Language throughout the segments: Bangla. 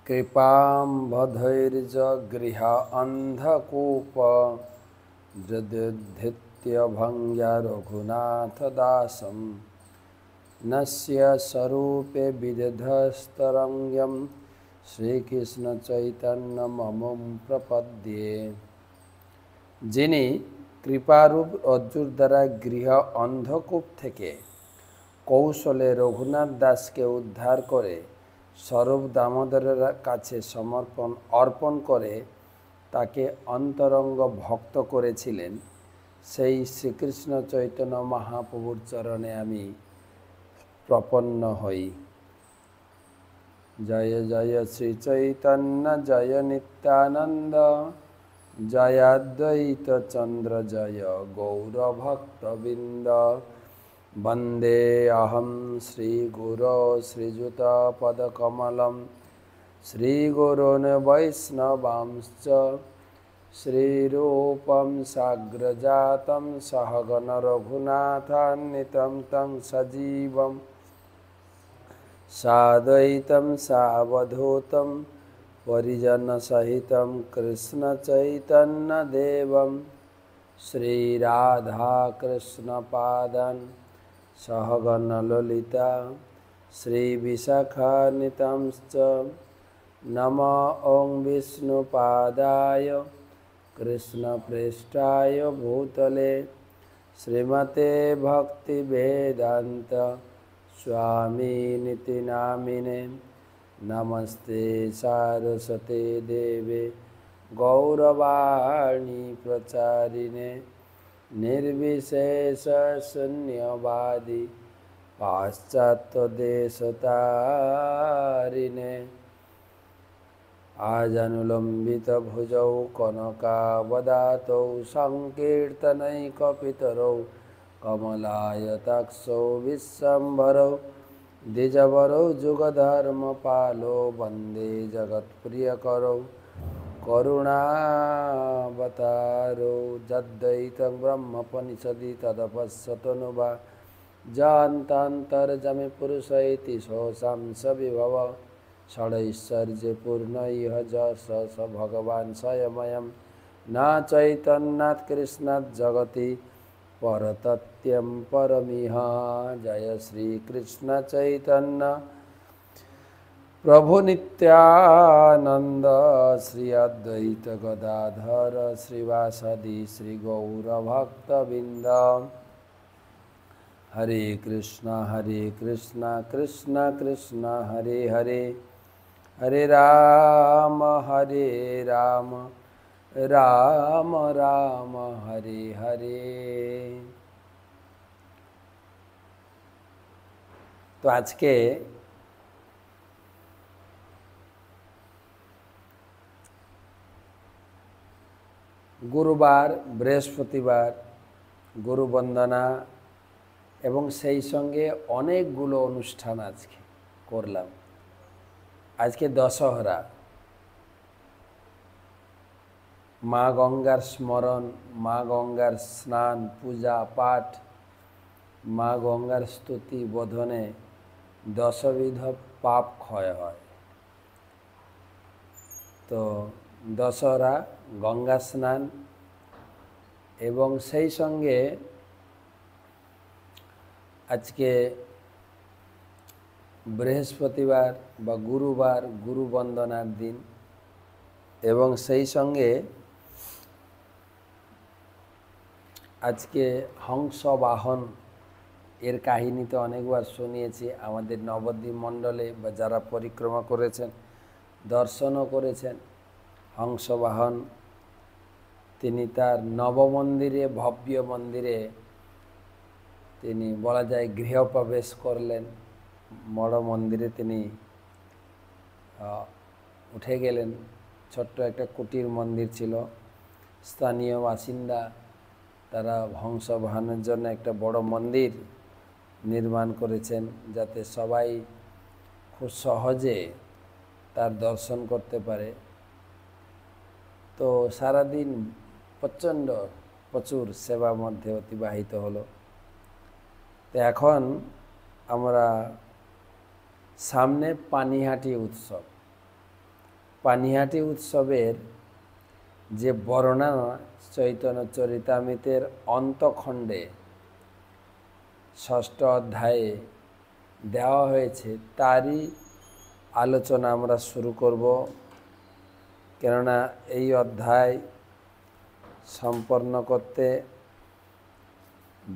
कृपाम्बधैर्ज गृह अंधकूप धृत्य भंग्य रघुनाथ दासम नस्य स्वरूपे विदधस्तरंगम श्रीकृष्ण चैतन्य ममं प्रपद्ये। যিনি কৃপারূপ অর্জুর দ্বারা গৃহ অন্ধকূপ থেকে কৌশলে রঘুনাথ দাসকে উদ্ধার করে স্বরূপ দামোদরের কাছে অর্পণ করে তাকে অন্তরঙ্গ ভক্ত করেছিলেন, সেই শ্রীকৃষ্ণ চৈতন্য মহাপ্রভুর চরণে আমি প্রপন্ন হই। জয় জয় শ্রী চৈতন্য জয় নিত্যানন্দ জয় অদ্বৈত চন্দ্র জয় গৌরভক্তবৃন্দ। বন্দে অহম শ্রীগুরো শ্রীযুতপদকমলম শ্রীগুরুन् বৈষ্ণবাंश्च শ্রীরূপं সাগ্রজাतं सहगण रघुनाथान्वितं तं सजीवं साद्वैतं सावधूतं परिजनसहितं कृष्णचैतन्यदेवं श्रीराधाकृष्णपादान् सहगण ललिता श्रीविशाखान्वितांश्च। नमो ॐ विष्णुपादाय कृष्णप्रेष्ठाय भूतले श्रीमते भक्तिवेदान्त स्वामिनिति नामिने। नमस्ते सारस्वते देवे गौरवाणी प्रचारिणे निर्विशेष शून्यवादी पाश्चात्यदेशतारिणे। आजानुलंबित भुजौ कनकावदातौ संकीर्तनैकपितरौ कमलायताक्षौ विश्वम्भरौ द्विजवरौ जुगधर्मपालो वन्दे जगत्प्रियकरौ करुणावतारो। यद्वैतं ब्रह्मोपनिषदि तदपश्यतनुवा जान्तान्तर्जमे पुरुष इति सोऽसांसविभव षडैश्वर्ये पूर्ण इह स भगवान् स्वयमयं न चैतन्यात् कृष्णात् जगति परतत्यं परमिह। जय श्री कृष्ण चैतन्य प्रभु नित्यानंद श्री अद्वैत गदाधर श्रीवासदि श्री गौरभक्तवृंद। हरे कृष्णा कृष्णा कृष्णा हरे हरे, हरे राम राम राम हरे हरे। तो आज के गुरुवार बृहस्पतिवार गुरु बंदना এবং সেই সঙ্গে অনেকগুলো অনুষ্ঠান আজকে করলাম। আজকে দশহরা, মা গঙ্গার স্মরণ, মা গঙ্গার স্নান পূজা পাঠ, মা গঙ্গার স্তুতি বোধনে দশবিধ পাপ ক্ষয় হয়। তো দশহরা, গঙ্গা স্নান এবং সেই সঙ্গে আজকে বৃহস্পতিবার বা গুরুবার গুরু বন্দনার দিন এবং সেই সঙ্গে আজকে হংস বাহন এর কাহিনী তো অনেকবার শুনিয়েছি আমাদের নবদ্বীপ মণ্ডলে, বা যারা পরিক্রমা করেছেন দর্শনও করেছেন। হংস বাহন তিনি তার নবমন্দিরে, ভব্য মন্দিরে তিনি বলা যায় গৃহপ্রবেশ করলেন। বড় মন্দিরে তিনি উঠে গেলেন। ছোট্ট একটা কুটির মন্দির ছিল। স্থানীয় বাসিন্দা তারা হংস বাহনের জন্য একটা বড় মন্দির নির্মাণ করেছেন, যাতে সবাই খুব সহজে তার দর্শন করতে পারে। তো সারাদিন প্রচুর সেবার মধ্যে অতিবাহিত হলো। তো এখন আমরা সামনে পানিহাটি উৎসব, পানিহাটি উৎসবের যে বর্ণনা চৈতন্য চরিতামৃতের অন্তখণ্ডে ষষ্ঠ অধ্যায়ে দেওয়া হয়েছে তারই আলোচনা আমরা শুরু করব। কেননা এই অধ্যায় সম্পন্ন করতে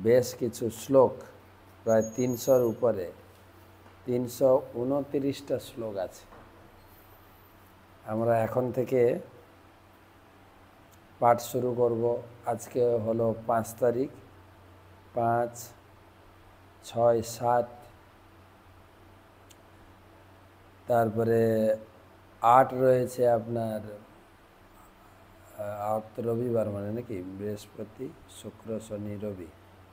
বেশ কিছু শ্লোক, প্রায় 300-র উপরে, 329টা শ্লোক আছে। আমরা এখন থেকে পাঠ শুরু করব। আজকে হলো 5 তারিখ, 5, 6, 7, তারপরে 8 রয়েছে আপনার 8 রবিবার, মানে নাকি বৃহস্পতি শুক্র শনি রবি,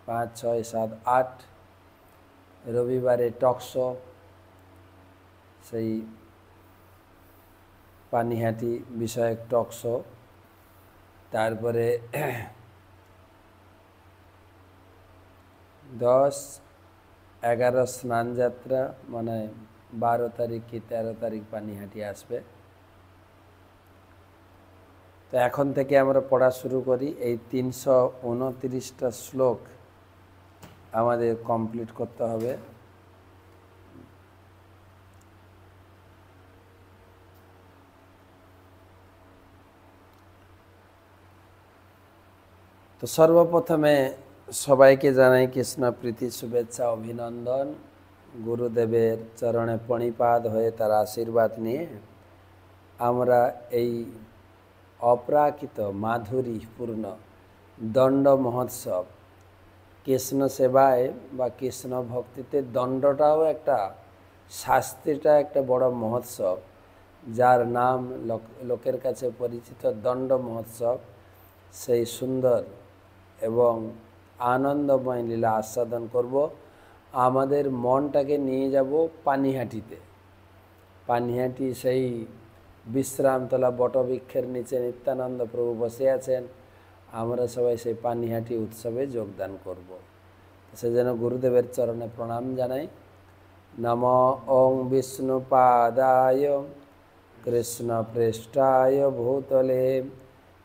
5, 6, 7, 8 রবিবারে টকশো, সেই পানিহাটি বিষয়ক টকশো। তারপরে 10, 11 স্নানযাত্রা, মানে 12 তারিখ কি 13 তারিখ পানিহাটি আসবে। তো এখন থেকে আমরা পড়া শুরু করি। এই 329টা শ্লোক আমাদের কমপ্লিট করতে হবে। তো সর্বপ্রথমে সবাইকে জানাই কৃষ্ণ প্রীতি, শুভেচ্ছা, অভিনন্দন। গুরুদেবের চরণে প্রণিপাত হয়ে তার আশীর্বাদ নিয়ে আমরা এই অপ্রাকৃত মাধুরীপূর্ণ দণ্ড মহোৎসব, কৃষ্ণ সেবায় বা কৃষ্ণ ভক্তিতে দণ্ডটাও একটা, শাস্তিটা একটা বড় মহোৎসব, যার নাম লোকের কাছে পরিচিত দণ্ড মহোৎসব, সেই সুন্দর এবং আনন্দময় লীলা আস্বাদন করব। আমাদের মনটাকে নিয়ে যাব পানিহাটিতে। পানিহাটি সেই বিশ্রামতলা বটবৃক্ষের নিচে নিত্যানন্দ প্রভু বসে আছেন। আমরা সবাই সেই পানিহাটি উৎসবে যোগদান করব। সেজন্য গুরুদেবের চরণে প্রণাম জানাই। নমো ওং বিষ্ণুপাদায় কৃষ্ণ পৃষ্ঠায় ভূতলে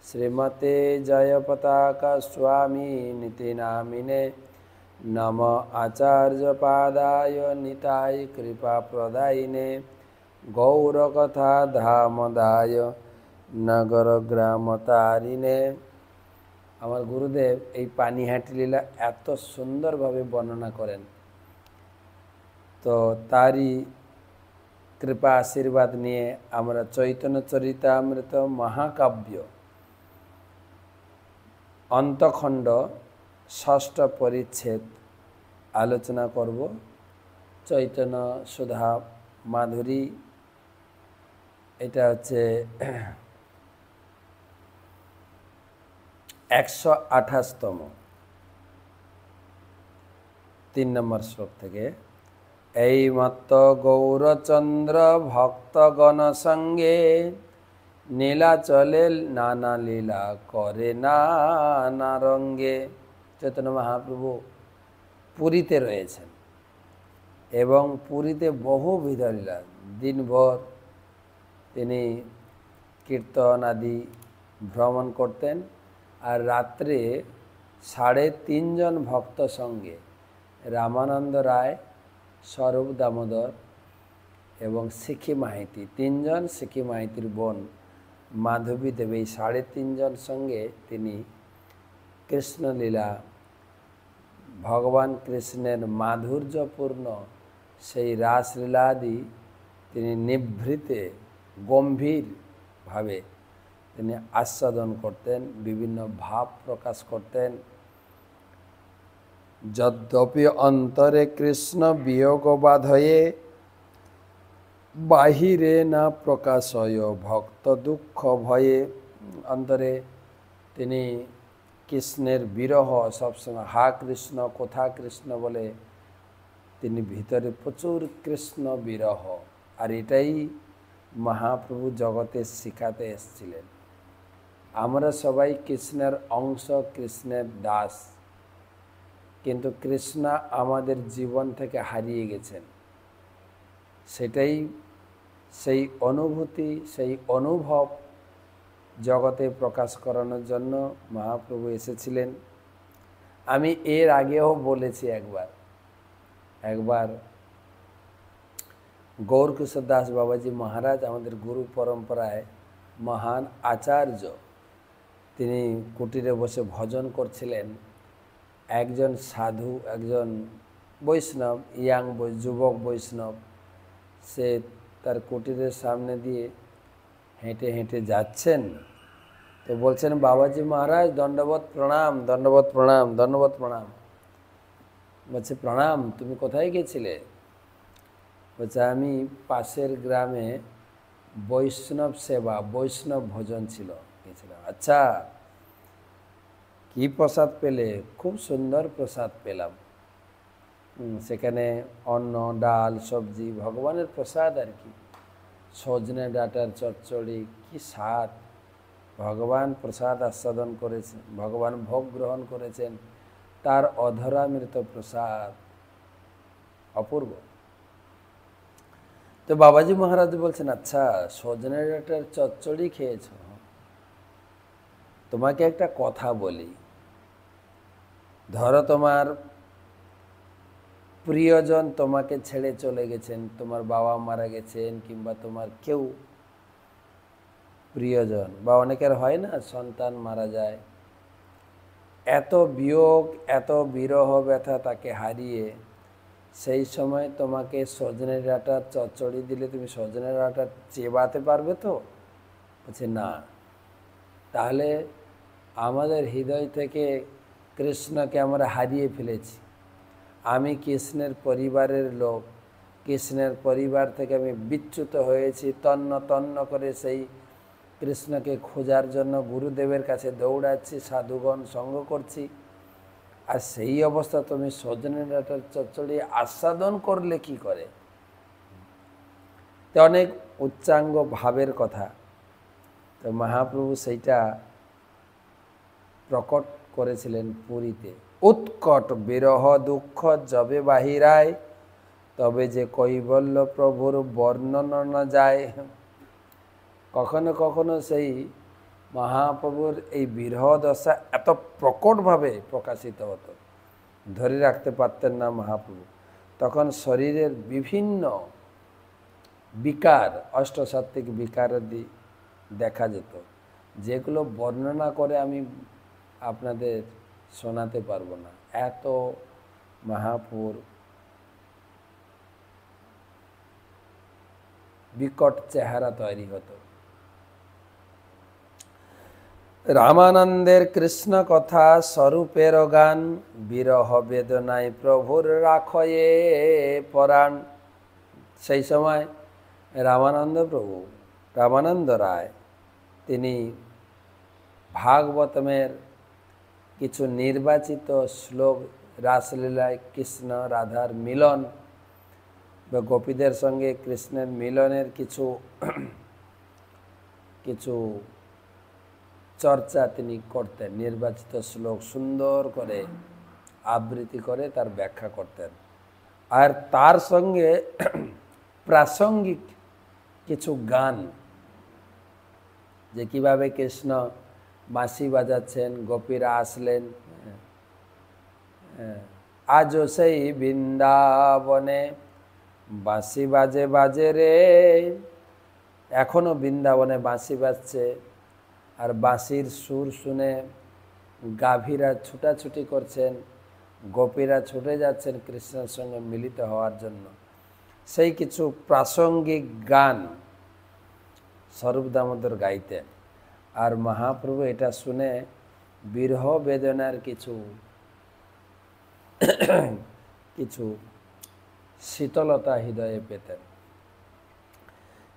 শ্রীমতে জয়পতাকা স্বামী নীতি নামিনে নম আচার্যপাদায় নিতাই কৃপা প্রদায়িনে গৌরকথা ধামদায় নগর গ্রাম তারিণে। আমার গুরুদেব এই পানিহাটি লীলা এত সুন্দরভাবে বর্ণনা করেন, তো তারই কৃপা আশীর্বাদ নিয়ে আমরা চৈতন্য চরিতামৃত মহাকাব্য অন্তখণ্ড ষষ্ঠ পরিচ্ছেদ আলোচনা করব। চৈতন্য সুধা মাধুরী, এটা হচ্ছে 128তম, 3 নম্বর শ্লোক থেকে। এই মত্ত গৌরচন্দ্র ভক্তগণ সঙ্গে নীলাচলে নানা লীলা করে নানা রঙ্গে। চৈতন্য মহাপ্রভু পুরীতে রয়েছেন এবং পুরীতে বহুবিধ লীলা, দিনভর তিনি কীর্তন আদি ভ্রমণ করতেন, আর রাত্রে 3.5 জন ভক্ত সঙ্গে রামানন্দ রায়, স্বরূপ দামোদর এবং সিখি মাইতি, 3 জন, সিখি মাইতির বোন মাধবী দেবী, এই 3.5 জন সঙ্গে তিনি কৃষ্ণলীলা, ভগবান কৃষ্ণের মাধুর্যপূর্ণ সেই রাসলীলাদি তিনি নিভৃতে গম্ভীরভাবে তিনি আস্বাদন করতেন, বিভিন্ন ভাব প্রকাশ করতেন। যদ্যপি অন্তরে কৃষ্ণ বিয়োগ বাধয়ে বাহিরে না প্রকাশয় ভক্ত দুঃখ ভয়ে। অন্তরে তিনি কৃষ্ণের বিরহ সবসময়, হা কৃষ্ণ কোথা কৃষ্ণ বলে তিনি ভিতরে প্রচুর কৃষ্ণ বিরহ। আর এটাই মহাপ্রভু জগতে শিখাতে এসেছিলেন। আমরা সবাই কৃষ্ণের অংশ, কৃষ্ণের দাস, কিন্তু কৃষ্ণ আমাদের জীবন থেকে হারিয়ে গেছেন। সেটাই সেই অনুভূতি, সেই অনুভব জগতে প্রকাশ করানোর জন্য মহাপ্রভু এসেছিলেন। আমি এর আগেও বলেছি একবার গৌরকিশোর দাস বাবাজি মহারাজ আমাদের গুরু পরম্পরায় মহান আচার্য, তিনি কুটিরে বসে ভজন করছিলেন। একজন সাধু, একজন বৈষ্ণব, যুবক বৈষ্ণব, সে তার কুটিরের সামনে দিয়ে হেঁটে হেঁটে যাচ্ছেন। তো বলছেন, বাবাজি মহারাজ দণ্ডবত প্রণাম, দণ্ডবত প্রণাম, দণ্ডবত প্রণাম। বলছে, প্রণাম, তুমি কোথায় গেছিলে? বলছে, আমি পাশের গ্রামে বৈষ্ণব সেবা, বৈষ্ণব ভোজন ছিল, গেছিলাম। আচ্ছা, কি প্রসাদ পেলে? খুব সুন্দর প্রসাদ পেলাম। সেখানে অন্ন, ডাল, সবজি, ভগবানের প্রসাদ আর কি। সজনে ডাঁটার চচ্চড়ি, কি স্বাদ! ভগবান প্রসাদ আস্বাদন করেছেন, ভগবান ভোগ গ্রহণ করেছেন, তার অধরামৃত প্রসাদ অপূর্ব। তো বাবাজি মহারাজ বলছেন, আচ্ছা, সজনে ডাঁটার চচ্চড়ি খেয়েছ? তোমাকে একটা কথা বলি। ধরো তোমার প্রিয়জন তোমাকে ছেড়ে চলে গেছেন, তোমার বাবা মারা গেছেন, কিংবা তোমার কেউ প্রিয়জন, বা অনেকের হয় না সন্তান মারা যায়, এত বিয়োগ, এত বিরহ ব্যথা তাকে হারিয়ে, সেই সময় তোমাকে সজনে ডাঁটার চচ্চড়ি দিলে তুমি সজনে ডাঁটা চেবাতে পারবে তো? বলছে, না। তাহলে আমাদের হৃদয় থেকে কৃষ্ণকে আমরা হারিয়ে ফেলেছি। আমি কৃষ্ণের পরিবারের লোক, কৃষ্ণের পরিবার থেকে আমি বিচ্যুত হয়েছি, তন্ন তন্ন করে সেই কৃষ্ণকে খোঁজার জন্য গুরুদেবের কাছে দৌড়াচ্ছি, সাধুগণ সঙ্গ করছি, আর সেই অবস্থা তুমি সজনে ডাঁটার চচ্চড়ি আস্বাদন করলে কি করে? তো অনেক উচ্চাঙ্গ ভাবের কথা। তো মহাপ্রভু সেইটা প্রকট করেছিলেন পুরীতে। উৎকট বিরহ দুঃখ যবে বাহিরায়, তবে যে কৈবল্য প্রভুর বর্ণন না যায়। কখনো কখনো সেই মহাপ্রভুর এই বিরহ দশা এত প্রকটভাবে প্রকাশিত হতো, ধরে রাখতে পারতেন না মহাপ্রভু। তখন শরীরের বিভিন্ন বিকার, অষ্টসাত্ত্বিক বিকারাদি দেখা যেত, যেগুলো বর্ণনা করে আমি আপনাদের শোনাতে পারবো না। এত মহাপ্রভুর বিকট চেহারা তৈরি হতো। রামানন্দের কৃষ্ণ কথা স্বরূপের গান, বিরহ বেদনায় প্রভুর রাখয়ে পরাণ। সেই সময় রামানন্দ রায় তিনি ভাগবতমের কিছু নির্বাচিত শ্লোক, রাসলীলায় কৃষ্ণ রাধার মিলন বা গোপীদের সঙ্গে কৃষ্ণের মিলনের কিছু চর্চা তিনি করতেন। নির্বাচিত শ্লোক সুন্দর করে আবৃত্তি করে তার ব্যাখ্যা করতেন। আর তার সঙ্গে প্রাসঙ্গিক কিছু গান, যে কিভাবে কৃষ্ণ বাঁশি বাজাচ্ছেন, গোপীরা আসলেন, আজও সেই বৃন্দাবনে বাঁশি বাজে বাজে রে। এখনো বৃন্দাবনে বাঁশি বাজছে, আর বাঁশির সুর শুনে গাভীরা ছুটাছুটি করছেন, গোপীরা ছুটে যাচ্ছেন কৃষ্ণের সঙ্গে মিলিত হওয়ার জন্য। সেই কিছু প্রাসঙ্গিক গান স্বরূপ দামোদর গাইতেন। আর মহাপ্রভু এটা শুনে বিরহ বেদনার কিছু শীতলতা হৃদয়ে পেতেন।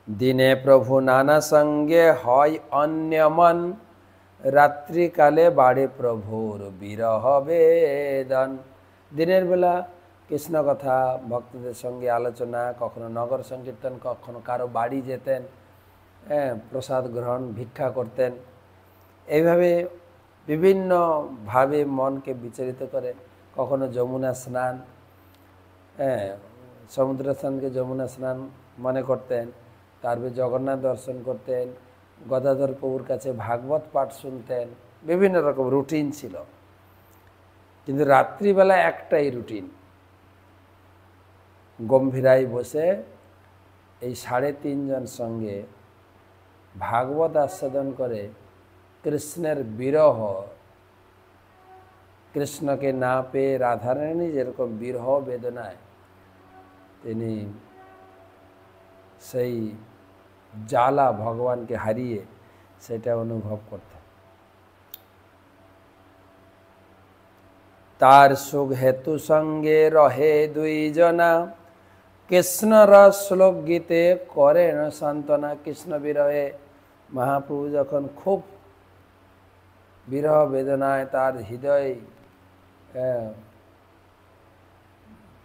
দিনে প্রভু নানা সঙ্গে হয় অন্যমন, রাত্রিকালে বাড়ে প্রভুর বিরহ বেদন। দিনের বেলা কৃষ্ণ কথা, ভক্তদের সঙ্গে আলোচনা, কখনো নগর সংকীর্তন, কখনো কারো বাড়ি যেতেন, প্রসাদ গ্রহণ, ভিক্ষা করতেন। এইভাবে বিভিন্নভাবে মনকে বিচলিত করে। কখনো যমুনা স্নান, সমুদ্র স্নানকে যমুনা স্নান মনে করতেন, তারপরে জগন্নাথ দর্শন করতেন, গদাধর প্রভুর কাছে ভাগবত পাঠ শুনতেন, বিভিন্ন রকম রুটিন ছিল। কিন্তু রাত্রিবেলা একটাই রুটিন, গম্ভীরায় বসে এই 3.5 জন সঙ্গে ভাগবত আস্বাদন করে কৃষ্ণের বিরহ, কৃষ্ণকে না পেয়ে রাধারানী যেরকম বিরহ বেদনায় তিনি সেই জ্বালা ভগবানকে হারিয়ে সেটা অনুভব করতেন। তার সুখ হেতু সঙ্গে রহে 2 জনা, কৃষ্ণ রস শ্লোক গীতে করেন সান্ত্বনা। কৃষ্ণ বিরহে মহাপ্রভু যখন খুব বিরহ বেদনায় তার হৃদয়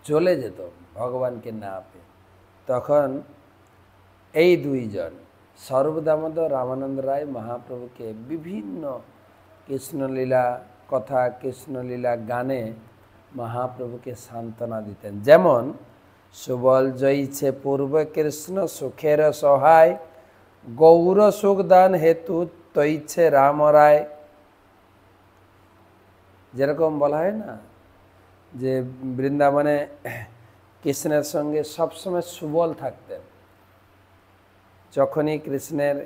চলে যেত ভগবানকে না পেয়ে, তখন এই 2 জন স্বরূপ দামোদর রামানন্দ রায় মহাপ্রভুকে বিভিন্ন কৃষ্ণলীলা কথা, কৃষ্ণলীলা গানে মহাপ্রভুকে সান্ত্বনা দিতেন। যেমন সুবল জয়ীছে পূর্ব কৃষ্ণ সুখের সহায়, গৌর সুখদান হেতু তৈছে রাম রায়। যেরকম বলা হয় না যে বৃন্দাবনে কৃষ্ণের সঙ্গে সবসময় সুবল থাকতেন, যখনই কৃষ্ণের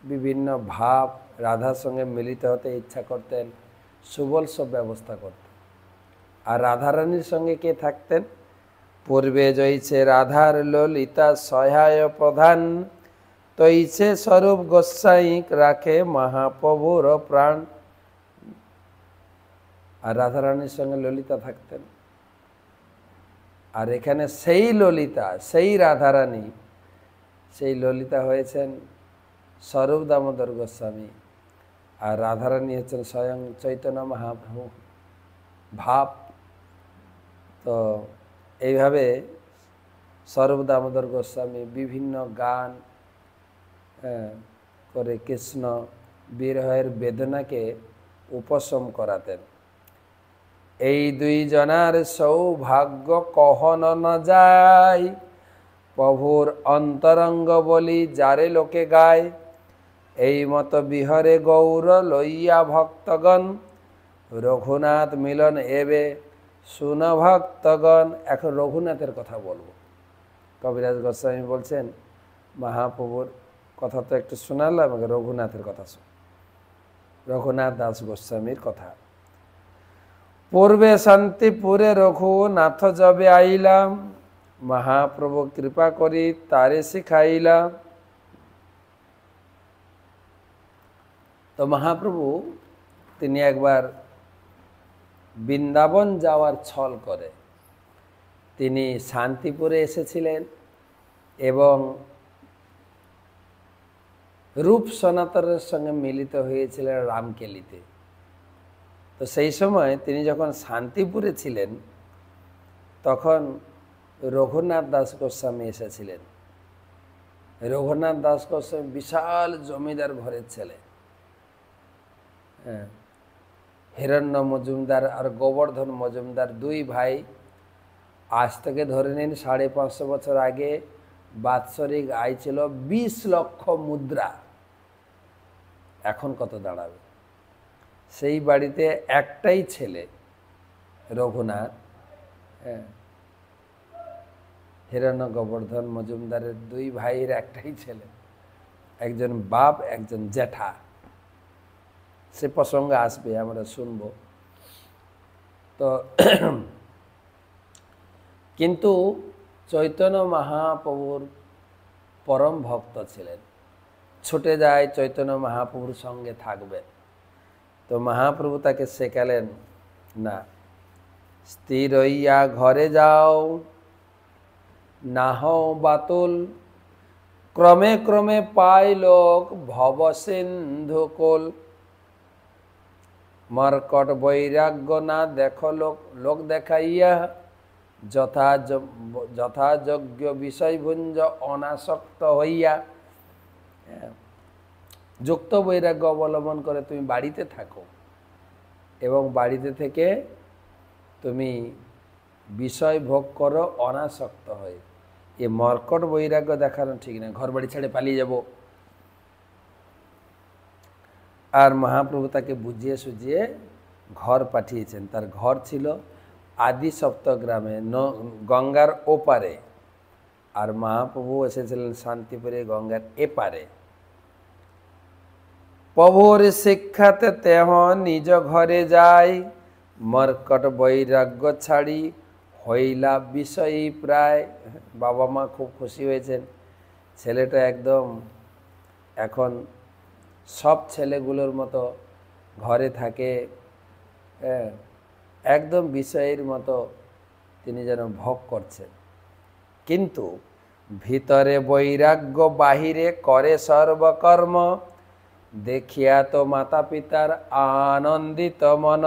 বিভিন্ন ভাব রাধার সঙ্গে মিলিত হতে ইচ্ছা করতেন সুবল সব ব্যবস্থা করতেন। আর রাধারানীর সঙ্গে কে থাকতেন? পূর্বে জয়ছে রাধার ললিতা সহায় প্রধান, তৈছে স্বরূপ গোস্বাই রাখে মহাপ্রভুর প্রাণ। আর রাধারানীর সঙ্গে ললিতা থাকতেন। আর এখানে সেই ললিতা, সেই রাধারানী, সেই ললিতা হয়েছেন স্বরূপ দামোদর গোস্বামী, আর রাধারানী হচ্ছেন স্বয়ং চৈতন্য মহাপ্রভু ভাব। তো এইভাবে স্বরূপ দামোদর গোস্বামী বিভিন্ন গান করে কৃষ্ণ বিরহের বেদনাকে উপশম করাতেন। এই 2 জনার সৌভাগ্য কহন ন যায়, প্রভুর অন্তরঙ্গ বলি যারে লোকে গায়। এই মত বিহরে গৌর লইয়া ভক্তগণ, রঘুনাথ মিলন এবে শুন ভক্তগণ। এখন রঘুনাথের কথা বলবো। কবিরাজ গোস্বামী বলছেন মহাপ্রভুর কথা তো একটু শোনালাম, রঘুনাথের কথা শুন। রঘুনাথ দাস গোস্বামীর কথা। পূর্বে শান্তিপুরে রঘুনাথ যবে আইলাম, মহাপ্রভু কৃপা করি তারে শিখাইলাম। তো মহাপ্রভু তিনি একবার বৃন্দাবন যাওয়ার ছল করে তিনি শান্তিপুরে এসেছিলেন এবং রূপ সনাতনের সঙ্গে মিলিত হয়েছিলেন রামকেলিতে। তো সেই সময় তিনি যখন শান্তিপুরে ছিলেন তখন রঘুনাথ দাস গোস্বামী এসেছিলেন। রঘুনাথ দাস গোস্বামী বিশাল জমিদার ঘরের ছেলে। হিরণ্য মজুমদার আর গোবর্ধন মজুমদার 2 ভাই। আজ থেকে ধরে নিন 550 বছর আগে বাৎসরিক আয় ছিল 20 লক্ষ মুদ্রা। এখন কত দাঁড়াবে? সেই বাড়িতে একটাই ছেলে রঘুনাথ। হিরণ্য গোবর্ধন মজুমদারের 2 ভাইয়ের একটাই ছেলে, একজন বাপ একজন জ্যাঠা। সে প্রসঙ্গে আসবে, আমরা শুনব। তো কিন্তু চৈতন্য মহাপ্রভুর পরম ভক্ত ছিলেন, ছুটে যায় চৈতন্য মহাপ্রভুর সঙ্গে থাকবে। তো মহাপ্রভু তাকে শেখালেন, না, স্থির হইয়া ঘরে যাও, না হও বাতুল, ক্রমে ক্রমে পাই লোক ভব সিন্ধু কোল। মর্কট বৈরাগ্য না দেখো লোক দেখাইয়া, যথাযোগ্য বিষয়ভুঞ্জ অনাসক্ত হইয়া। যুক্ত বৈরাগ্য অবলম্বন করে তুমি বাড়িতে থাকো এবং বাড়িতে থেকে তুমি বিষয় ভোগ করো অনাসক্ত হয়ে। এ মর্কট বৈরাগ্য দেখানো ঠিক না, ঘর বাড়ি ছেড়ে পালিয়ে যাব। আর মহাপ্রভু তাকে বুঝিয়ে সুঝিয়ে ঘর পাঠিয়েছেন। তার ঘর ছিল আদি সপ্তগ্রামে, গঙ্গার ওপারে, আর মহাপ্রভু এসেছিলেন শান্তিপুরে, গঙ্গার এপারে। প্রভুর শিক্ষাতে তেহ নিজ ঘরে যায়, মর্কট বৈরাগ্য ছাড়ি হইলা বিষয়ী প্রায়। বাবা মা খুব খুশি হয়েছেন, ছেলেটা একদম এখন সব ছেলেগুলোর মতো ঘরে থাকে, একদম বিষয়ের মতো তিনি যেন ভোগ করছেন। কিন্তু ভিতরে বৈরাগ্য, বাহিরে করে সর্বকর্ম, দেখিয়া তো মাতা পিতার আনন্দিত মন।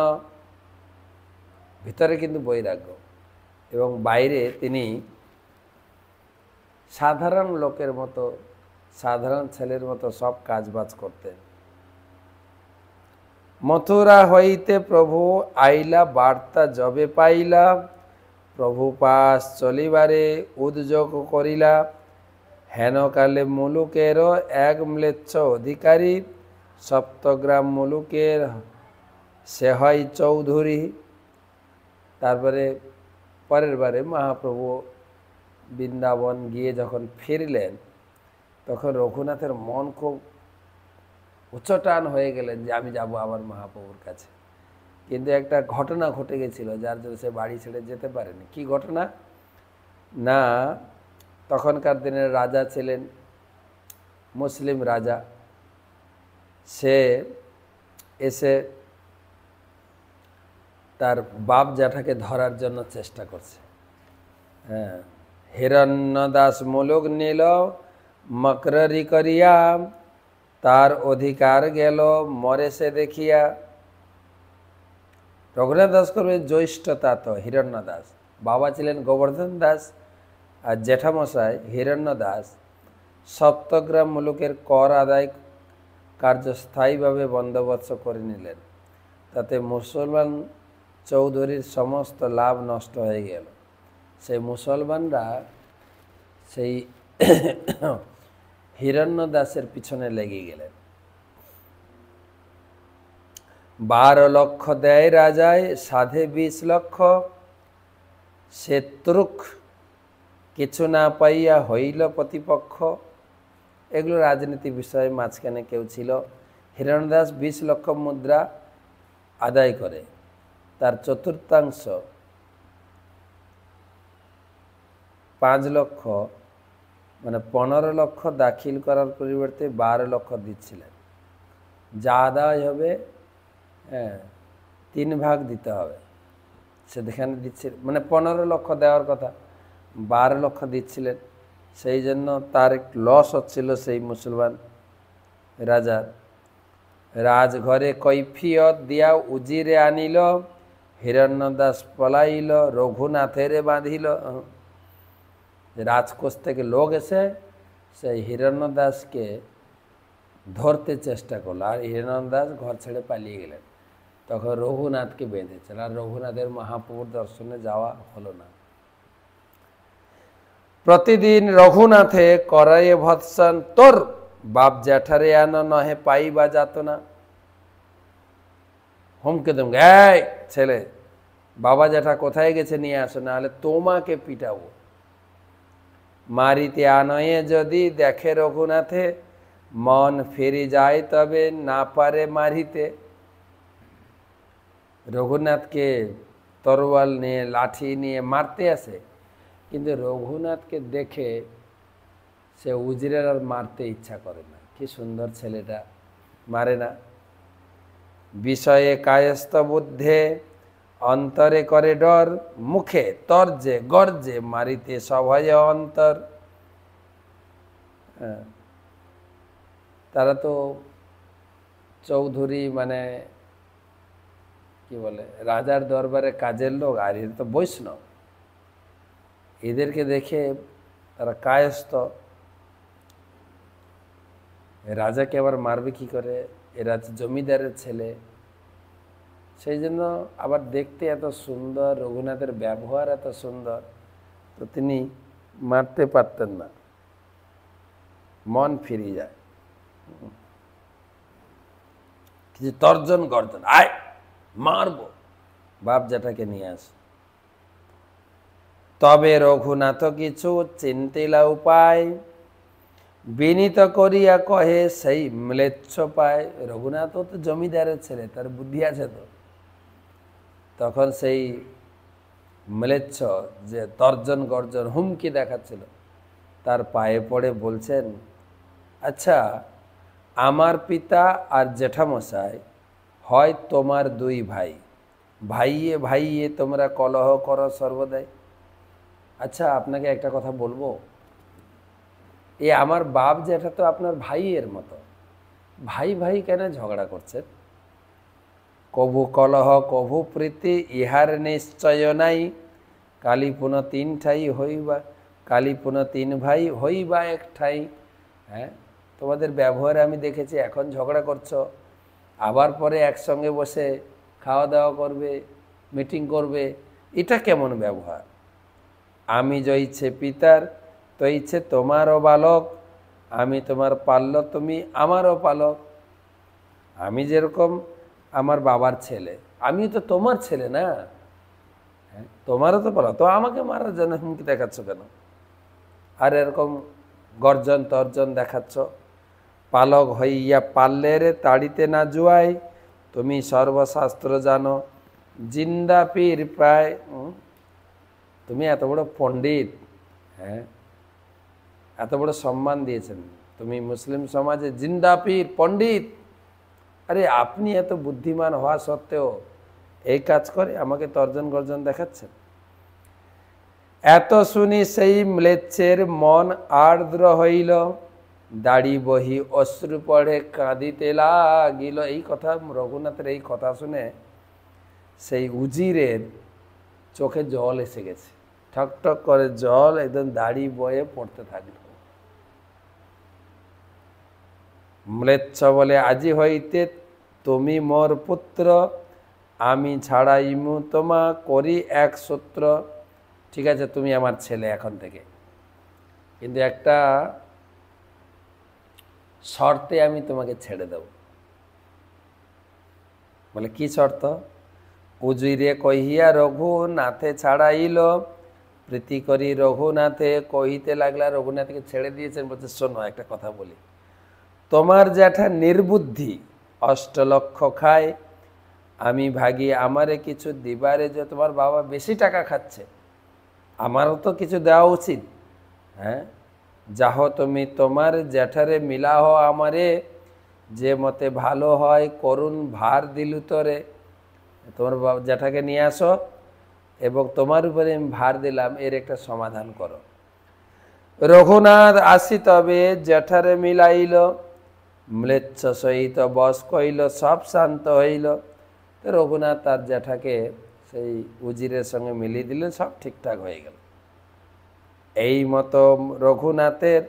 ভিতরে কিন্তু বৈরাগ্য এবং বাইরে তিনি সাধারণ লোকের মতো, সাধারণ ছেলের মতো সব কাজবাজ করতেন। মথুরা হইতে প্রভু আইলা, বার্তা যবে পাইলা, প্রভু পাশ চলিবারে উদ্যোগ করিলা। হেনকালে মুলুকেরও এক ম্লেচ্ছ অধিকারী, সপ্তগ্রাম মুলুকের সে হয় চৌধুরী। তারপরে পরের বারে মহাপ্রভু বৃন্দাবন গিয়ে যখন ফিরলেন, তখন রঘুনাথের মন খুব উচ্চটান হয়ে গেলেন যে আমি যাব আবার মহাপ্রভুর কাছে। কিন্তু একটা ঘটনা ঘটে গেছিল, যার জন্য সে বাড়ি ছেড়ে যেতে পারেনি। কি ঘটনা? না, তখনকার দিনের রাজা ছিলেন মুসলিম রাজা। সে এসে তার বাপ জ্যাঠাকে ধরার জন্য চেষ্টা করছে। হ্যাঁ, হিরণ্যদাস মুলুক নিল মকররি করিয়া, তার অধিকার গেল মরে সে দেখিয়া। রঘুনাথ দাস করবে জ্যৈষ্ঠতা তো হিরণ্য দাস, বাবা ছিলেন গোবর্ধন দাস, আর জ্যাঠামশাই হিরণ্য দাস সপ্তগ্রাম মুলুকের কর আদায় কার্য স্থায়ীভাবে বন্দোবস্ত করে নিলেন। তাতে মুসলমান চৌধুরীর সমস্ত লাভ নষ্ট হয়ে গেল। সেই মুসলমানরা সেই হিরণ্য দাসের পিছনে লেগে গেলেন। 12 লক্ষ দেয় রাজায়, সাধে 20 লক্ষ, শত্রুক কিছু না পাইয়া হইল প্রতিপক্ষ। এগুলো রাজনীতি বিষয়ে মাঝখানে কেউ ছিল। হিরণ্যদাস 20 লক্ষ মুদ্রা আদায় করে, তার চতুর্থাংশ 5 লক্ষ, মানে 15 লক্ষ দাখিল করার পরিবর্তে 12 লক্ষ দিচ্ছিলেন। যা আদায় হবে 3 ভাগ দিতে হবে, সেখানে দিচ্ছে, মানে 15 লক্ষ দেওয়ার কথা, 12 লক্ষ দিচ্ছিলেন। সেই জন্য তার একটু লস হচ্ছিল সেই মুসলমান রাজার। রাজঘরে কৈফিয়ত দিয়া উজিরে আনিল, হিরণ্যদাস পলাইল রঘুনাথেরে বাঁধিল। রাজকোষ থেকে লোক এসে সেই হিরণ্যদাসকে ধরতে চেষ্টা করলো, আর হিরণ্যদাস ঘর ছেড়ে পালিয়ে গেলেন। তখন রঘুনাথকে বেঁধেছেন, আর রঘুনাথের মহাপ্রভুর দর্শনে যাওয়া হলো না। প্রতিদিন রঘুনাথে করায়ে ভৎসন, তোর বাপ জ্যাঠারে আনো নহে পাইবা যাত না। হুমকে দমকে, এই ছেলে, বাবা জ্যাঠা কোথায় গেছে নিয়ে আসো, না হলে তোমাকে পিটাবো। মারিতে আনয়ে যদি দেখে রঘুনাথে, মন ফিরে যায় তবে না পারে মারিতে। রঘুনাথকে তরোয়াল নিয়ে, লাঠি নিয়ে মারতে আসে, কিন্তু রঘুনাথকে দেখে সে উজিরের আর মারতে ইচ্ছা করে না। কি সুন্দর ছেলেটা, মারে না। বিষয়ে কায়স্থ বুদ্ধে, অন্তরে করে ডর, মুখে তর্জে গর্জে মারিতে সভয়ে অন্তর। তারা তো চৌধুরী, মানে কি বলে, রাজার দরবারে কাজের লোক, আর এর তো বৈষ্ণব। এদেরকে দেখে তারা কায়স্থ, রাজাকে আবার মারবে কি করে, এরা জমিদারের ছেলে। সেই জন্য আবার দেখতে এত সুন্দর, রঘুনাথের ব্যবহার এত সুন্দর, তো তিনি মারতে পারতেন না, মন ফিরে যায়। কিছু তর্জন গর্জন, আয় মারবো, বাপ জ্যাঠাকে নিয়ে আস। তবে রঘুনাথ কিছু চিন্তিলা উপায়, বিনীত করিয়া কহে সেই ম্লেচ্ছ পায়। রঘুনাথ তো জমিদারের ছেলে, তার বুদ্ধি আছে তো। তখন সেই ম্লেচ্ছ যে তর্জন গর্জন হুমকি দেখাচ্ছিল, তার পায়ে পড়ে বলছেন, আচ্ছা আমার পিতা আর জেঠামশাই হয় তোমার দুই ভাই, ভাইয়ে ভাইয়ে তোমরা কলহ করো সর্বদাই। আচ্ছা আপনাকে একটা কথা বলবো, এ আমার বাপ জ্যাঠা তো আপনার ভাইয়ের মতো, ভাই ভাই কেন ঝগড়া করছেন? কভু কলহ কভু প্রীতি ইহার নিশ্চয় নাই, কালী পুন তিন ঠাই হইবা, কালী পুন তিন ভাই হইবা এক ঠাই। হ্যাঁ, তোমাদের ব্যবহারে আমি দেখেছি, এখন ঝগড়া করছো, আবার পরে একসঙ্গে বসে খাওয়া দাওয়া করবে, মিটিং করবে, এটা কেমন ব্যবহার? আমি জইছে পিতার তইছে তোমারও বালক, আমি তোমার পাল্য তুমি আমারও পালক। আমি যেরকম আমার বাবার ছেলে, আমি তো তোমার ছেলে না, হ্যাঁ তোমারও তো পালক, তো আমাকে মারার জন্য হুমকি দেখাচ্ছ কেন? আর এরকম গর্জন তর্জন দেখাচ্ছ। পালক হইয়া পাল্লেরে তাড়িতে না জুয়াই, তুমি সর্বশাস্ত্র জানো জিন্দা পীর প্রায়। তুমি এত বড় পণ্ডিত, হ্যাঁ এত বড় সম্মান দিয়েছেন, তুমি মুসলিম সমাজে জিন্দা পীর পণ্ডিত, আরে আপনি এত বুদ্ধিমান হওয়া সত্ত্বেও এই কাজ করে আমাকে তর্জন গর্জন দেখাচ্ছেন। এত শুনি সেই ম্লেচ্ছের মন আর্দ্র হইল, দাড়ি বহি অশ্রু পড়ে কাঁদিতে লাগিল। এই কথা রঘুনাথের এই কথা শুনে সেই উজিরের চোখে জল এসে গেছে, ঠকঠক করে জল একদম দাড়ি বয়ে পড়তে থাকল। ম্লেচ্ছ বলে আজি হইতে তুমি মোর পুত্র, আমি ছাড়াইমু তোমা করি এক সূত্র। ঠিক আছে তুমি আমার ছেলে এখন থেকে, কিন্তু একটা শর্তে আমি তোমাকে ছেড়ে দেব। বলে কি শর্ত? উজিরে কহিয়া রঘুনাথে ছাড়াইল, প্রীতি করি রঘুনাথে কহিতে লাগলা। রঘুনাথকে ছেড়ে দিয়েছেন, বলছে শোনো একটা কথা বলি, তোমার জ্যাঠা নির্বুদ্ধি, অষ্টলক্ষ খায়, আমি ভাগি আমারে কিছু দিবারে, যে তোমার বাবা বেশি টাকা খাচ্ছে, আমারও তো কিছু দেওয়া উচিত। হ্যাঁ যাহ তুমি তোমার জ্যাঠারে মিলাহ আমারে, যে মতে ভালো হয় করুণ ভার দিলু তরে। তোমার জ্যাঠাকে নিয়ে আসো এবং তোমার উপরে আমি ভার দিলাম, এর একটা সমাধান করো। রঘুনাথ আসি তবে জ্যাঠারে মিলাইল, ম্লেচ্ছ সহিত বস কইল সব শান্ত হইল। তো রঘুনাথ তার জ্যাঠাকে সেই উজিরের সঙ্গে মিলিয়ে দিলে, সব ঠিকঠাক হয়ে গেল। এই মতো রঘুনাথের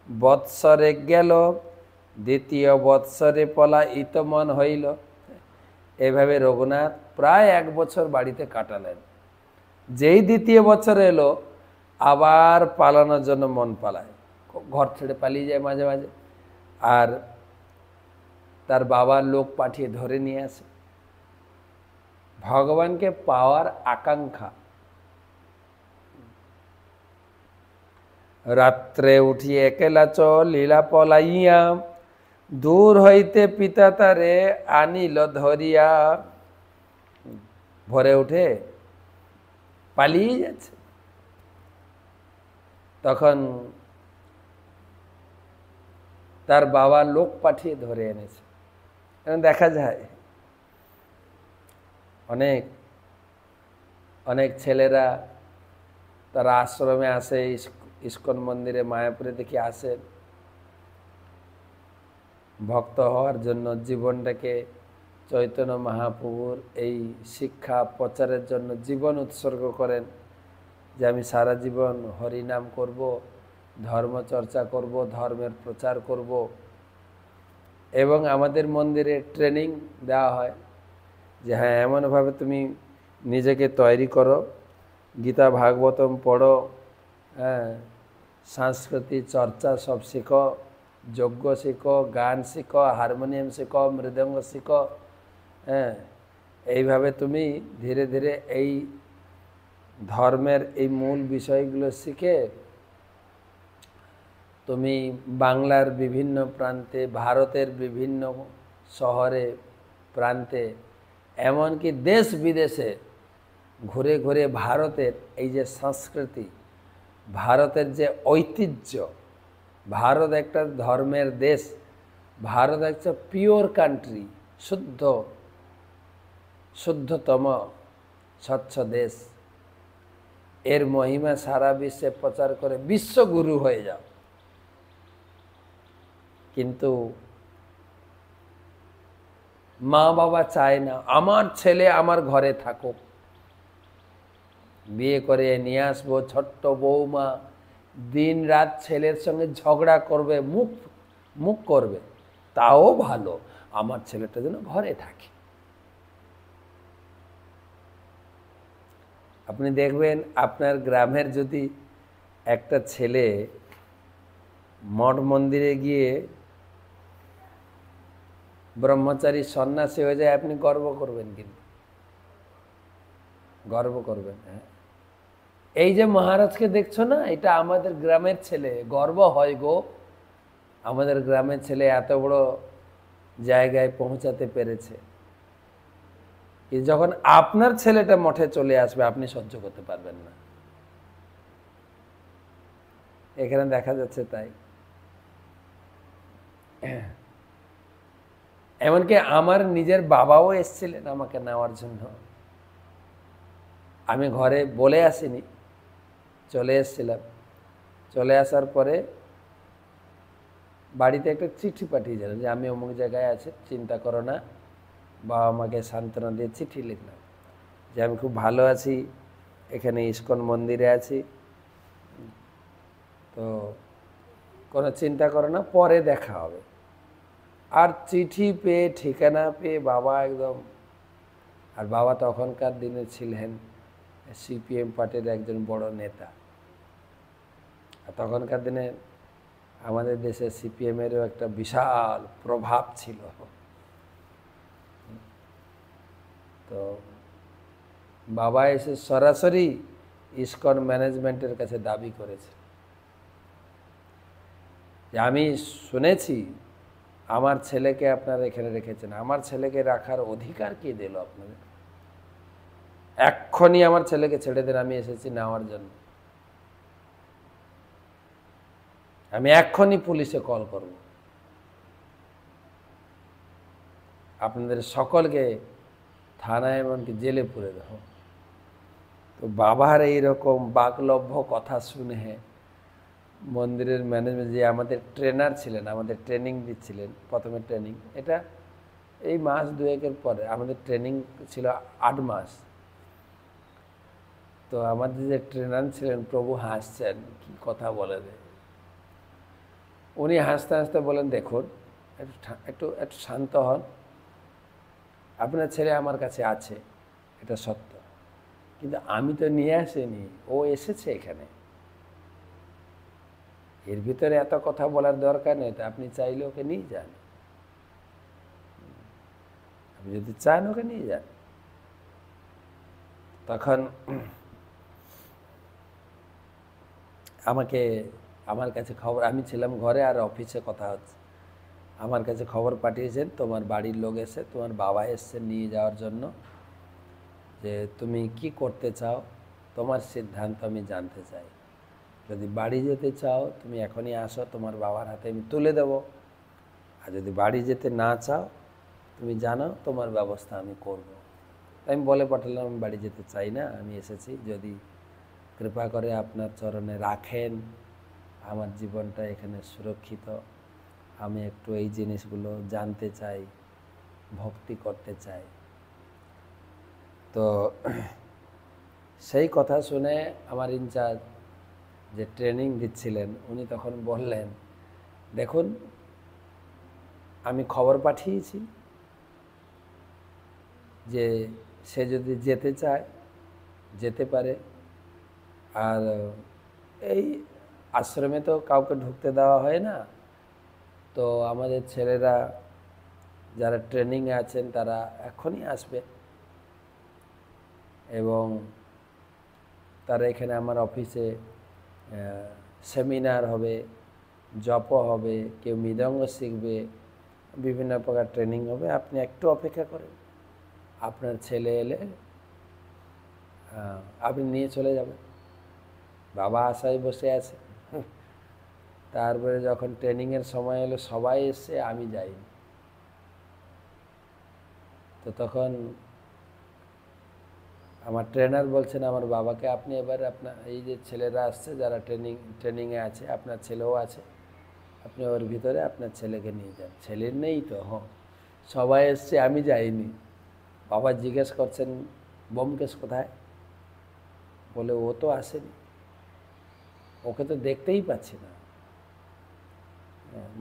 বৎসরে গেল, দ্বিতীয় বৎসরে পলায়িত মন হইল। এইভাবে রঘুনাথ প্রায় 1 বছর বাড়িতে কাটালেন। যেই দ্বিতীয় বছর এলো, আবার পালানোর জন্য মন পালায়, ঘর ছেড়ে পালিয়ে যায় মাঝে মাঝে, আর তার বাবার লোক পাঠিয়ে ধরে নিয়ে আসে। ভগবানকে পাওয়ার আকাঙ্ক্ষা। রাত্রে উঠি একলা লীলা পলাইয়া, দূর হইতে পিতা তারে আনিল ধরিয়া। ভোরে উঠে পালিয়ে যাচ্ছে, তখন তার বাবা লোক পাঠিয়ে ধরে এনেছে। দেখা যায় অনেক অনেক ছেলেরা তারা আশ্রমে আসে, ইস্কন মন্দিরে মায়াপুরে দেখি আসেন, ভক্ত হওয়ার জন্য জীবনটাকে চৈতন্য মহাপ্রভুর এই শিক্ষা প্রচারের জন্য জীবন উৎসর্গ করেন, যে আমি সারা জীবন হরিনাম করব, ধর্ম চর্চা করব, ধর্মের প্রচার করব। এবং আমাদের মন্দিরে ট্রেনিং দেওয়া হয় যে হ্যাঁ এমনভাবে তুমি নিজেকে তৈরি করো, গীতা ভাগবতম পড়ো, হ্যাঁ সংস্কৃতি চর্চা সব শিখো, যজ্ঞ শিখো, গান শিখো, হারমোনিয়াম শিখো, মৃদঙ্গ শিখো। হ্যাঁ, এইভাবে তুমি ধীরে ধীরে এই ধর্মের এই মূল বিষয়গুলো শিখে তুমি বাংলার বিভিন্ন প্রান্তে, ভারতের বিভিন্ন শহরে প্রান্তে, এমনকি দেশ বিদেশে ঘুরে ঘুরে ভারতের এই যে সংস্কৃতি, ভারতের যে ঐতিহ্য, ভারত একটা ধর্মের দেশ, ভারত একটা পিওর কান্ট্রি, শুদ্ধতম স্বচ্ছ দেশ, এর মহিমা সারা বিশ্বে প্রচার করে বিশ্বগুরু হয়ে যাও। কিন্তু মা বাবা চায় না আমার ছেলে আমার ঘরে থাকুক, বিয়ে করে নিয়ে আসবো, ছোট্ট বৌমা দিন রাত ছেলের সঙ্গে ঝগড়া করবে, মুখ করবে, তাও ভালো, আমার ছেলেটা যেন ঘরে থাকে। আপনি দেখবেন আপনার গ্রামের যদি একটা ছেলে মঠ মন্দিরে গিয়ে ব্রহ্মচারী সন্ন্যাসী হয়ে যায়, আপনি গর্ব করবেন, কিন্তু গর্ব করবেন। হ্যাঁ, এই যে মহারাজকে দেখছো না, এটা আমাদের গ্রামের ছেলে, গর্ব হয় গো, আমাদের গ্রামের ছেলে এত বড় জায়গায় পৌঁছাতে পেরেছে। যখন আপনার ছেলেটা মঠে চলে আসবে, আপনি সহ্য করতে পারবেন না। এখানে দেখা যাচ্ছে তাই। এমনকি আমার নিজের বাবাও এসেছিলেন আমাকে নেওয়ার জন্য, আমি ঘরে বলে আসিনি, চলে এসেছিলাম। চলে আসার পরে বাড়িতে একটা চিঠি পাঠিয়েছিলাম যে আমি অমুক জায়গায় আছি, চিন্তা করো না। বাবা মাকে সান্ত্বনা দিয়ে চিঠি লিখলাম যে আমি খুব ভালো আছি, এখানে ইস্কন মন্দিরে আছি, তো কোনো চিন্তা করো না, পরে দেখা হবে। আর চিঠি পেয়ে, ঠিকানা পেয়ে বাবা একদম, আর বাবা তখনকার দিনে ছিলেন সিপিএম পার্টির একজন বড় নেতা। আর তখনকার দিনে আমাদের দেশে সিপিএমেরও একটা বিশাল প্রভাব ছিল। তো বাবা এসে সরাসরি ইস্কন ম্যানেজমেন্টের কাছে দাবি করেছে যে আমি শুনেছি আমার ছেলেকে আপনারা এখানে রেখেছেন, আমার ছেলেকে রাখার অধিকার কে দিল আপনাদের? এক্ষুনি আমার ছেলেকে ছেড়ে দেন, আমি এসেছি নেওয়ার জন্য, আমি এক্ষুনি পুলিশে কল করব, আপনাদের সকলকে থানায় এমনকি জেলে পুরে দেব। তো বাবার এইরকম বাকলভ্য কথা শুনে মন্দিরের ম্যানেজমেন্ট, যে আমাদের ট্রেনার ছিলেন, আমাদের ট্রেনিং দিচ্ছিলেন, প্রথমে ট্রেনিং, এটা এই মাস দুয়েকের পরে আমাদের ট্রেনিং ছিল 8 মাস। তো আমাদের যে ট্রেনার ছিলেন, প্রভু হাসছেন, কি কথা বলে রে, উনি হাসতে হাসতে বলেন দেখুন একটু একটু শান্ত হন, আপনার ছেলে আমার কাছে আছে, এটা সত্য, কিন্তু আমি তো নিয়ে আসিনি, ও এসেছে এখানে, এর ভিতরে এত কথা বলার দরকার নেই, তো আপনি চাইলে ওকে নিয়ে যান, আপনি যদি চান ওকে নিয়ে যান। তখন আমার কাছে খবর, আমি ছিলাম ঘরে আর অফিসে কথা হচ্ছে, আমার কাছে খবর পাঠিয়েছেন তোমার বাড়ির লোক এসে, তোমার বাবা এসছে নিয়ে যাওয়ার জন্য, যে তুমি কি করতে চাও, তোমার সিদ্ধান্ত আমি জানতে চাই, যদি বাড়ি যেতে চাও তুমি এখনই আসো, তোমার বাবার হাতে আমি তুলে দেব, আর যদি বাড়ি যেতে না চাও তুমি জানো, তোমার ব্যবস্থা আমি করব। আমি বলে পাঠালাম আমি বাড়ি যেতে চাই না, আমি এসেছি, যদি কৃপা করে আপনার চরণে রাখেন, আমার জীবনটা এখানে সুরক্ষিত, আমি একটু এই জিনিসগুলো জানতে চাই, ভক্তি করতে চাই। তো সেই কথা শুনে আমার ইনচার্জ যে ট্রেনিং দিচ্ছিলেন, উনি তখন বললেন দেখুন আমি খবর পাঠিয়েছি যে সে যদি যেতে চায় যেতে পারে, আর এই আশ্রমে তো কাউকে ঢুকতে দেওয়া হয় না, তো আমাদের ছেলেরা যারা ট্রেনিংয়ে আছেন তারা এখনই আসবে এবং তারা এখানে আমার অফিসে সেমিনার হবে, জপ হবে, কেউ মৃদঙ্গ শিখবে, বিভিন্ন প্রকার ট্রেনিং হবে। আপনি একটু অপেক্ষা করেন, আপনার ছেলে এলে আপনি নিয়ে চলে যাবেন। বাবা আশায় বসে আছে। তারপরে যখন ট্রেনিংয়ের সময় এলো সবাই এসছে, আমি যাইনি। তো তখন আমার ট্রেনার বলছেন আমার বাবাকে, আপনি এবার আপনার এই যে ছেলেরা আসছে যারা ট্রেনিংয়ে আছে, আপনার ছেলেও আছে, আপনি ওর ভিতরে আপনার ছেলেকে নিয়ে যান। ছেলের নেই তো, হ্যাঁ সবাই এসছে, আমি যাইনি। বাবা জিজ্ঞেস করছেন ব্যোমকেশ কোথায়, বলে ও তো আসেনি, ওকে তো দেখতেই পাচ্ছি না।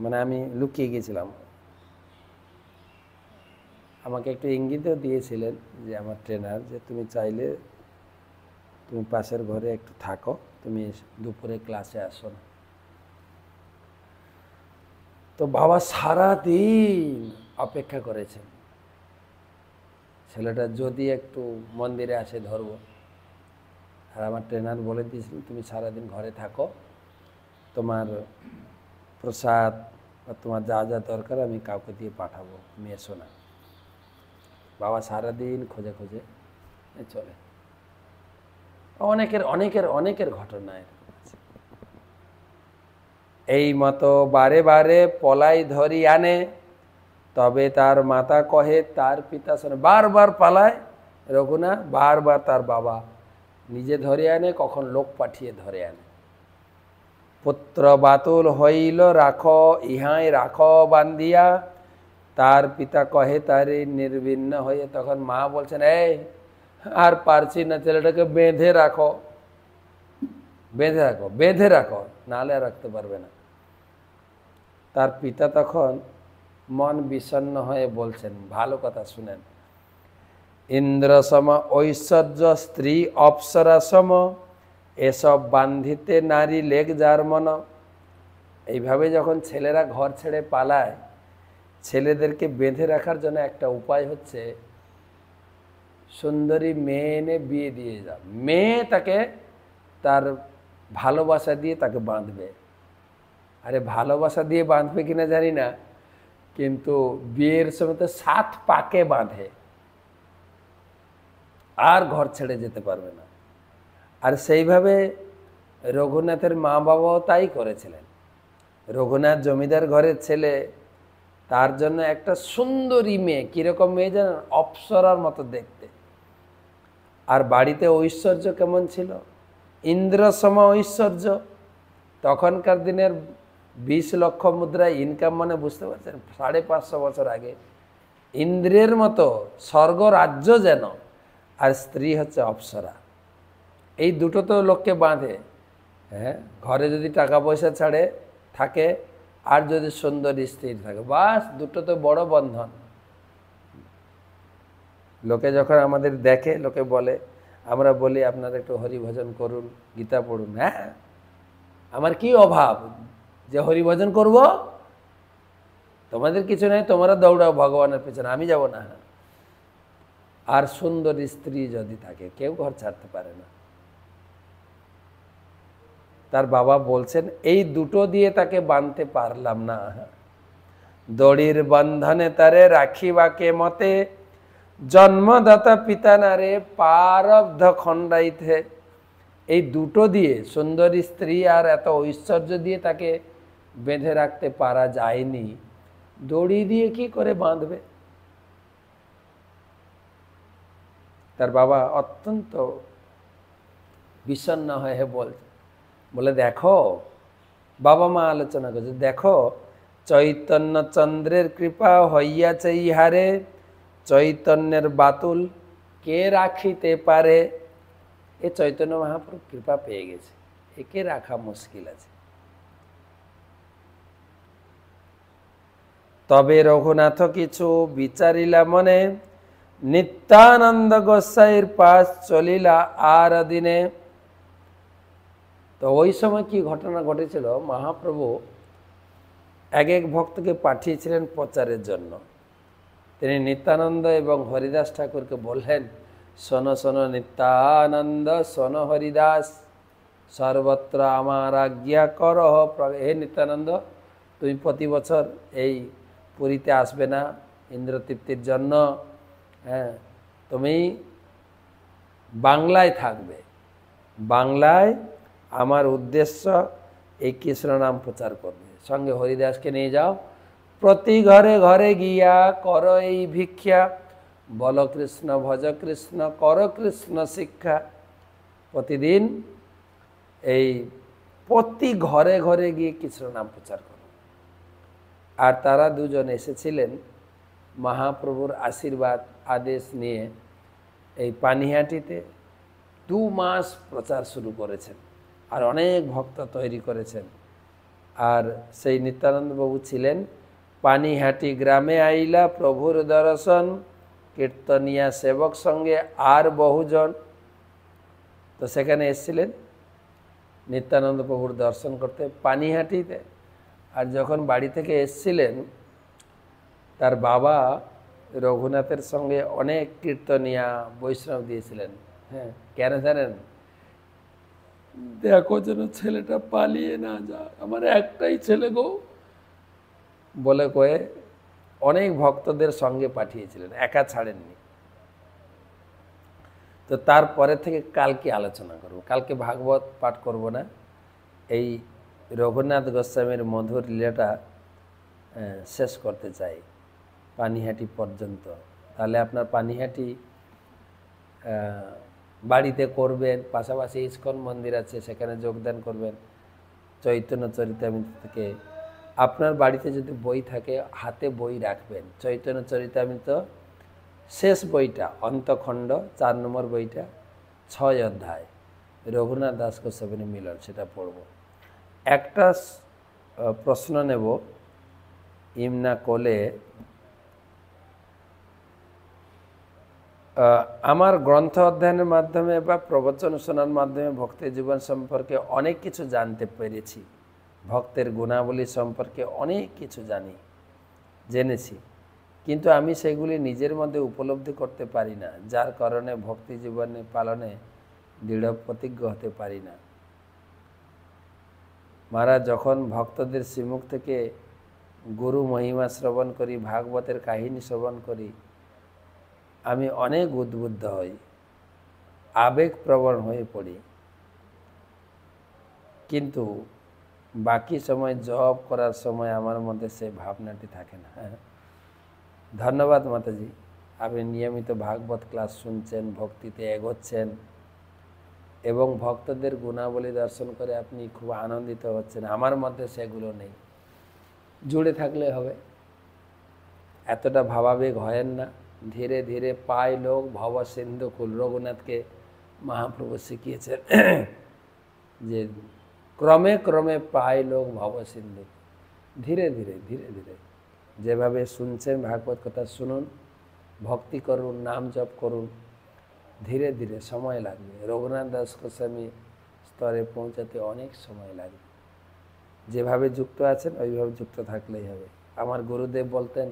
মানে আমি লুকিয়ে গেছিলাম। আমাকে একটু ইঙ্গিতও দিয়েছিলেন যে আমার ট্রেনার, যে তুমি চাইলে তুমি পাশের ঘরে একটু থাকো, তুমি দুপুরে ক্লাসে আসো না। তো বাবা সারাদিন অপেক্ষা করেছেন ছেলেটা যদি একটু মন্দিরে আসে ধরবো। আর আমার ট্রেনার বলে দিয়েছিলেন তুমি সারাদিন ঘরে থাকো, তোমার প্রসাদ বা তোমার যা যা দরকার আমি কাউকে দিয়ে পাঠাবো, তুমি এসো না। বাবা সারাদিন খোঁজে খোঁজে চলে। অনেকের অনেকের অনেকের ঘটনা এই মতো বারে বারে পলাই ধরি আনে, তবে তার মাতা কহে তার পিতা শোনে। বারবার পালায় রঘুনাথ, বারবার তার বাবা নিজে ধরে আনে, কখন লোক পাঠিয়ে ধরে আনে। পুত্র বাতুল হইল রাখ ইহাই রাখ বান্ধিয়া, তার পিতা কহে তারে নির্বিন্ন হয়ে। তখন মা বলছেন এই আর পারছি না, ছেলেটাকে বেঁধে রাখো, বেঁধে রাখো, বেঁধে রাখো, নাহলে আর রাখতে পারবে না। তার পিতা তখন মন বিষণ্ণ হয়ে বলছেন, ভালো কথা শুনেন, ইন্দ্র সম ঐশ্বর্য স্ত্রী অপ্সরা সম, এসব বান্ধিতে নারী লেগ যার মন। এইভাবে যখন ছেলেরা ঘর ছেড়ে পালায়, ছেলেদেরকে বেঁধে রাখার জন্য একটা উপায় হচ্ছে সুন্দরী মেয়ে এনে বিয়ে দিয়ে যাও। মেয়ে তাকে তার ভালোবাসা দিয়ে তাকে বাঁধবে। আরে ভালোবাসা দিয়ে বাঁধবে কিনা জানি না, কিন্তু বিয়ের সময় তো 7 পাকে বাঁধে, আর ঘর ছেড়ে যেতে পারবে না। আর সেইভাবে রঘুনাথের মা বাবাও তাই করেছিলেন। রঘুনাথ জমিদার ঘরের ছেলে, তার জন্য একটা সুন্দরী মেয়ে, কিরকম মেয়ে জানেন, অপ্সরার মতো দেখতে। আর বাড়িতে ঐশ্বর্য কেমন ছিল, ইন্দ্র সম ঐশ্বর্য। তখনকার দিনের 20 লক্ষ মুদ্রা ইনকাম, মানে বুঝতে পারছেন 550 বছর আগে। ইন্দ্রের মতো স্বর্গ রাজ্য যেন, আর স্ত্রী হচ্ছে অপ্সরা। এই দুটো তো লোককে বাঁধে। হ্যাঁ, ঘরে যদি টাকা পয়সা ছাড়ে থাকে আর যদি সুন্দর স্ত্রী থাকে, বাস দুটো তো বড় বন্ধন। লোকে যখন আমাদের দেখে, লোকে বলে, আমরা বলি আপনারা একটু হরিভজন করুন, গীতা পড়ুন। হ্যাঁ, আমার কি অভাব যে হরিভজন করব? তোমাদের কিছু নেই, তোমরা দৌড়াও ভগবানের পেছনে, আমি যাব না। আর সুন্দর স্ত্রী যদি থাকে, কেউ ঘর ছাড়তে পারে না। তার বাবা বলছেন এই দুটো দিয়ে তাকে বাঁধতে পারলাম না, দড়ির বন্ধনে তারে রাখিবাকে মতে, জন্মদাতা পিতা নারে পারব্ধ খণ্ডাইতে। এই দুটো দিয়ে, সুন্দরী স্ত্রী আর এত ঐশ্বর্য দিয়ে তাকে বেঁধে রাখতে পারা যায়নি, দড়ি দিয়ে কি করে বাঁধবে? তার বাবা অত্যন্ত বিষণ্ণ হয়ে বলে দেখো, বাবা মা আলোচনা করছে, দেখো চৈতন্য চন্দ্রের কৃপা হইয়াছে ইহারে, চৈতন্যের বাতুল কে রাখিতে পারে? এ চৈতন্য মহাপ্রভু কৃপা পেয়ে গেছে, একে রাখা মুশকিল আছে। তবে রঘুনাথ কিছু বিচারিলা মনে, নিত্যানন্দ গোসাইর পাশ চলিলা আর দিনে। তো ওই সময় কি ঘটনা ঘটেছিল, মহাপ্রভু এক এক ভক্তকে পাঠিয়েছিলেন প্রচারের জন্য। তিনি নিত্যানন্দ এবং হরিদাস ঠাকুরকে বললেন, শোনো শোনো নিত্যানন্দ, শোনো হরিদাস, সর্বত্র আমার আজ্ঞা কর। হে নিত্যানন্দ, তুমি প্রতি বছর এই পুরীতে আসবে না ইন্দ্রতৃপ্তির জন্য, হ্যাঁ, তুমি বাংলায় থাকবে। বাংলায় আমার উদ্দেশ্য এই কৃষ্ণ নাম প্রচার করবে। সঙ্গে হরিদাসকে নিয়ে যাও, প্রতি ঘরে ঘরে গিয়া কর এই ভিক্ষা, বল কৃষ্ণ ভজ কৃষ্ণ, কর কৃষ্ণ শিক্ষা। প্রতিদিন এই প্রতি ঘরে ঘরে গিয়ে কৃষ্ণ নাম প্রচার করো। আর তারা দুজন এসেছিলেন মহাপ্রভুর আশীর্বাদ আদেশ নিয়ে এই পানিহাটিতে 2 মাস প্রচার শুরু করেছেন আর অনেক ভক্ত তৈরি করেছেন। আর সেই নিত্যানন্দ বাবু ছিলেন পানিহাটি গ্রামে আইলা প্রভুর দর্শন, কীর্তনিয়া সেবক সঙ্গে আর বহুজন। তো সেখানে এসেছিলেন নিত্যানন্দ প্রভুর দর্শন করতে পানিহাটিতে। আর যখন বাড়ি থেকে এসেছিলেন, তার বাবা রঘুনাথের সঙ্গে অনেক কীর্তনিয়া বৈষ্ণব দিয়েছিলেন। হ্যাঁ, কেন জানেন? দেখো যেন ছেলেটা পালিয়ে না যায়, আমার একটাই ছেলে গো বলে কয়ে অনেক ভক্তদের সঙ্গে পাঠিয়েছিলেন, একা ছাড়েননি। তো তারপরে থেকে কালকে আলোচনা করব, কালকে ভাগবত পাঠ করব না, এই রঘুনাথ গোস্বামীর মধুর লীলাটা শেষ করতে চাই পানিহাটি পর্যন্ত। তাহলে আপনার পানিহাটি বাড়িতে করবেন, পাশাপাশি ইস্কন মন্দির আছে সেখানে যোগদান করবেন। চৈতন্য চরিতামৃত থেকে আপনার বাড়িতে যদি বই থাকে হাতে বই রাখবেন। চৈতন্য চরিতামৃত শেষ বইটা অন্তখণ্ড 4 নম্বর বইটা 6 অধ্যায় রঘুনাথ দাস গোস্বামীর মিলন, সেটা পড়ব। একটা প্রশ্ন নেব ইমনা কোলে। আমার গ্রন্থ অধ্যয়নের মাধ্যমে বা প্রবচন শোনার মাধ্যমে ভক্তের জীবন সম্পর্কে অনেক কিছু জানতে পেরেছি, ভক্তের গুণাবলী সম্পর্কে অনেক কিছু জেনেছি, কিন্তু আমি সেগুলি নিজের মধ্যে উপলব্ধি করতে পারি না, যার কারণে ভক্তি জীবনে পালনে দৃঢ় প্রতিজ্ঞ হতে পারি না। মহারাজ, যখন ভক্তদের শ্রীমুখ থেকে গুরু মহিমা শ্রবণ করি, ভাগবতের কাহিনী শ্রবণ করি, আমি অনেক উদ্বুদ্ধ হই, আবেগপ্রবণ হয়ে পড়ি, কিন্তু বাকি সময় জপ করার সময় আমার মধ্যে সেই ভাবনাটি থাকে না। ধন্যবাদ মাতাজি, আপনি নিয়মিত ভাগবত ক্লাস শুনছেন, ভক্তিতে এগোচ্ছেন এবং ভক্তদের গুণাবলী দর্শন করে আপনি খুব আনন্দিত হচ্ছেন। আমার মধ্যে সেগুলো নেই। জুড়ে থাকলে হবে, এতটা ভাবাবেগ হয়েন না। ধীরে ধীরে পায় লোক ভব সিন্ধু কুল। রঘুনাথকে মহাপ্রভু শিখিয়েছেন যে ক্রমে ক্রমে পায় লোক ভব সিন্ধু। ধীরে ধীরে ধীরে ধীরে যেভাবে শুনছেন ভাগবত কথা শুনুন, ভক্তি করুন, নাম জপ করুন, ধীরে ধীরে সময় লাগবে। রঘুনাথ দাস গোস্বামী স্তরে পৌঁছাতে অনেক সময় লাগবে। যেভাবে যুক্ত আছেন ওইভাবে যুক্ত থাকলেই হবে। আমার গুরুদেব বলতেন,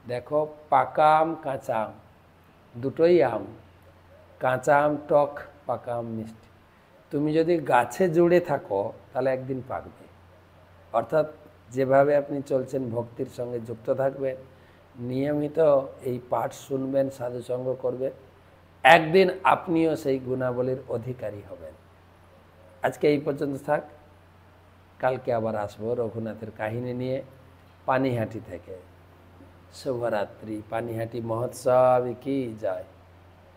দেখো পাকা আম কাঁচা আম দুটোই আম, কাঁচা আম টক, পাকা আম মিষ্টি। তুমি যদি গাছে জুড়ে থাকো তাহলে একদিন পাকবে। অর্থাৎ যেভাবে আপনি চলছেন ভক্তির সঙ্গে যুক্ত থাকবেন, নিয়মিত এই পাঠ শুনবেন, সাধুসঙ্গ করবেন, একদিন আপনিও সেই গুণাবলীর অধিকারী হবেন। আজকে এই পর্যন্ত থাক, কালকে আবার আসবো রঘুনাথের কাহিনী নিয়ে পানিহাটি থেকে। শুভরাত্রি। পানিহাটি মহোৎসব কি যায়।